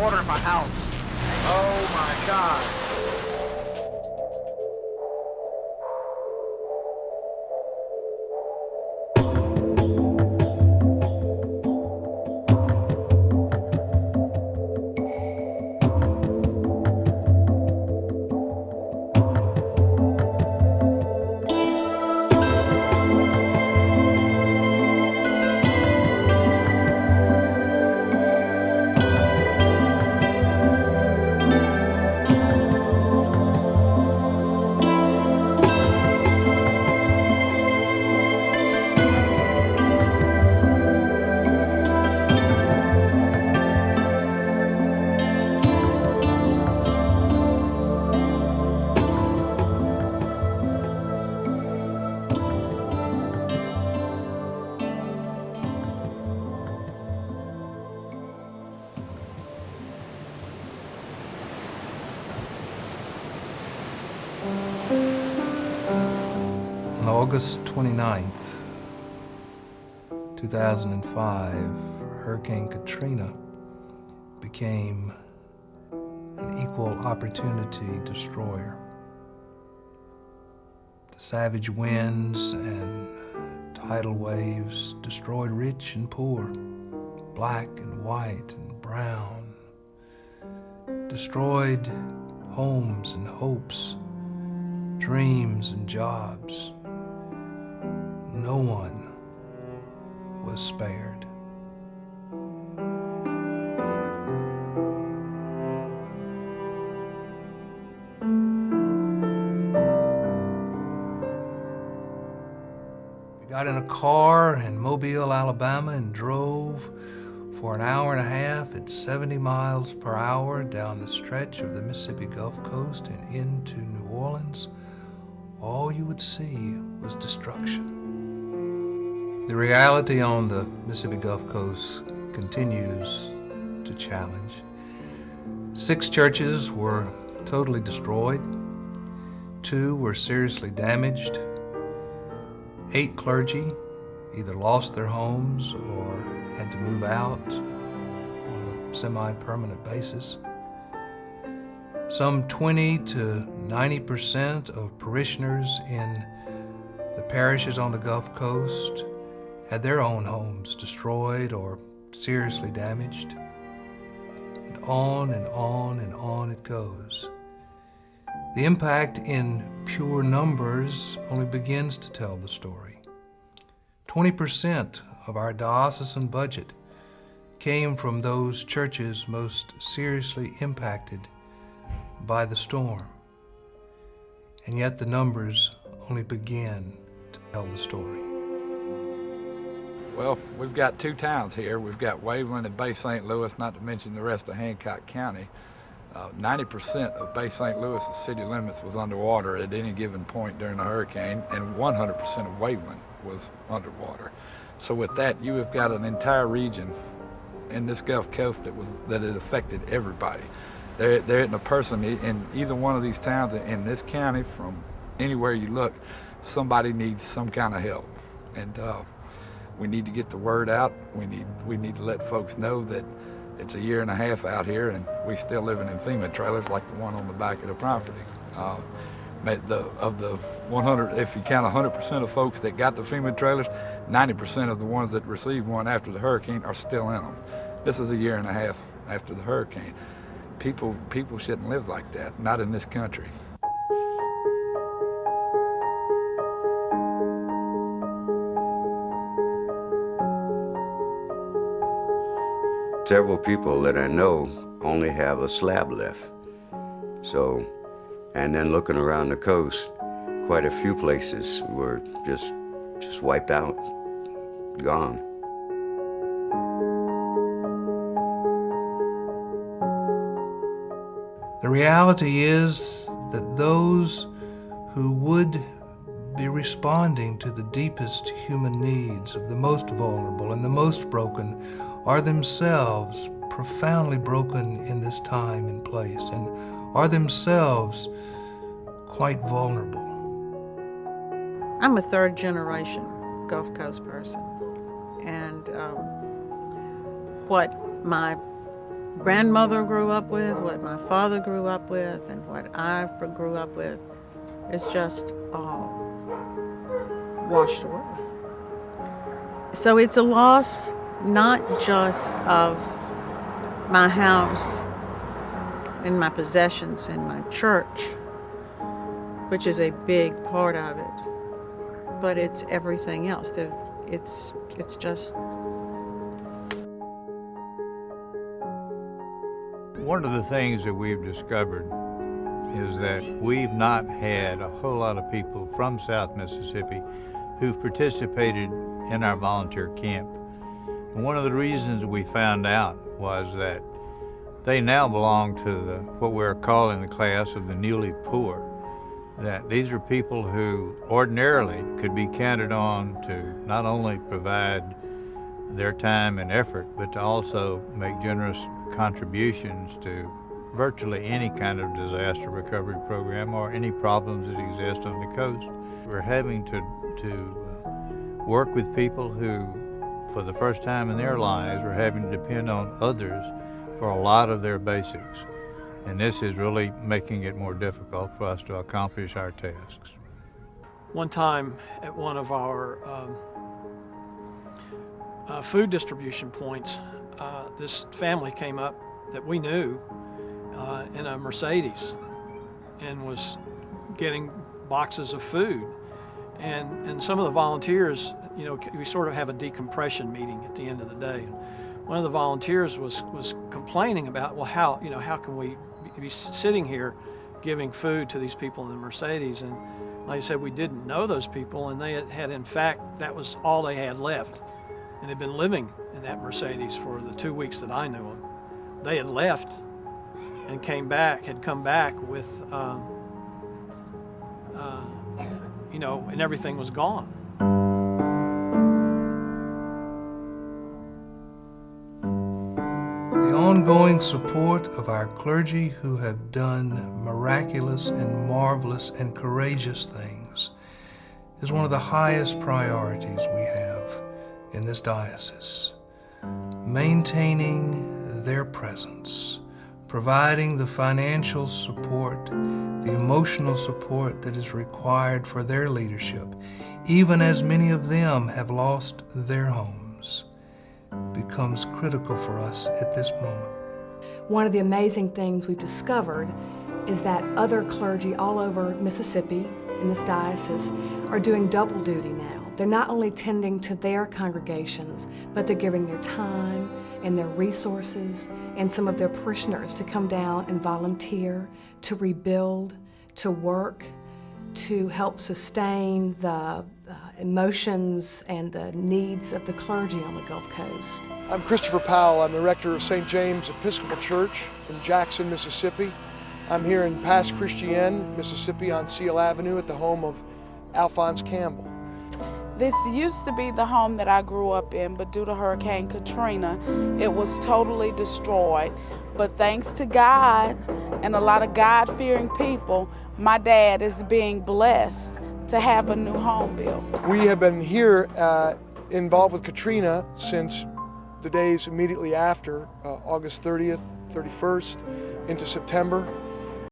water in my house. Oh my God. On August 29th, 2005, Hurricane Katrina became an equal opportunity destroyer. The savage winds and tidal waves destroyed rich and poor, black and white and brown, destroyed homes and hopes, dreams and jobs. No one was spared. We got in a car in Mobile, Alabama, and drove for an hour and a half at 70 miles per hour down the stretch of the Mississippi Gulf Coast and into New Orleans. All you would see was destruction. The reality on the Mississippi Gulf Coast continues to challenge. 6 churches were totally destroyed. 2 were seriously damaged. 8 clergy either lost their homes or had to move out on a semi-permanent basis. Some 20 to 90% of parishioners in the parishes on the Gulf Coast had their own homes destroyed or seriously damaged. And on and on and on it goes. The impact in pure numbers only begins to tell the story. 20% of our diocesan budget came from those churches most seriously impacted by the storm. And yet the numbers only begin to tell the story. Well, we've got 2 towns here. We've got Waveland and Bay St. Louis, not to mention the rest of Hancock County. 90% of Bay St. Louis' city limits was underwater at any given point during the hurricane, and 100% of Waveland was underwater. So with that, you have got an entire region in this Gulf Coast that it affected everybody. There isn't a person in either one of these towns in this county, from anywhere you look, somebody needs some kind of help. And we need to get the word out. We need to let folks know that it's a year and a half out here, and we still living in FEMA trailers like the one on the back of the property. Of the 100, if you count 100% of folks that got the FEMA trailers, 90% of the ones that received one after the hurricane are still in them. This is a year and a half after the hurricane. People shouldn't live like that, not in this country. Several people that I know only have a slab left. So, and then looking around the coast, quite a few places were just wiped out, gone. The reality is that those who would be responding to the deepest human needs of the most vulnerable and the most broken are themselves profoundly broken in this time and place, and are themselves quite vulnerable. I'm a 3rd generation Gulf Coast person, and what my grandmother grew up with, what my father grew up with, and what I grew up with is just all washed away. So it's a loss not just of my house and my possessions and my church, which is a big part of it, but it's everything else. It's just. One of the things that we've discovered is that we've not had a whole lot of people from South Mississippi who've participated in our volunteer camp. And one of the reasons we found out was that they now belong to what we're calling the class of the newly poor. That these are people who ordinarily could be counted on to not only provide their time and effort, but to also make generous contributions to virtually any kind of disaster recovery program or any problems that exist on the coast. We're having to work with people who, for the first time in their lives, are having to depend on others for a lot of their basics. And this is really making it more difficult for us to accomplish our tasks. One time at one of our food distribution points, this family came up that we knew in a Mercedes and was getting boxes of food. And some of the volunteers, you know, we sort of have a decompression meeting at the end of the day. One of the volunteers was complaining about, well, how can we be sitting here giving food to these people in the Mercedes? And like I said, we didn't know those people, and they had in fact, that was all they had left, and had been living in that Mercedes for the 2 weeks that I knew them. They had left and had come back with, and everything was gone. The ongoing support of our clergy who have done miraculous and marvelous and courageous things is one of the highest priorities we have in this diocese. Maintaining their presence, providing the financial support, the emotional support that is required for their leadership, even as many of them have lost their homes, becomes critical for us at this moment. One of the amazing things we've discovered is that other clergy all over Mississippi in this diocese are doing double duty now. They're not only tending to their congregations, but they're giving their time and their resources and some of their parishioners to come down and volunteer, to rebuild, to work, to help sustain the emotions and the needs of the clergy on the Gulf Coast. I'm Christopher Powell. I'm the rector of St. James Episcopal Church in Jackson, Mississippi. I'm here in Pass Christian, Mississippi on Seal Avenue at the home of Alphonse Campbell. This used to be the home that I grew up in, but due to Hurricane Katrina, it was totally destroyed. But thanks to God and a lot of God-fearing people, my dad is being blessed to have a new home built. We have been here involved with Katrina since the days immediately after, August 30th, 31st, into September.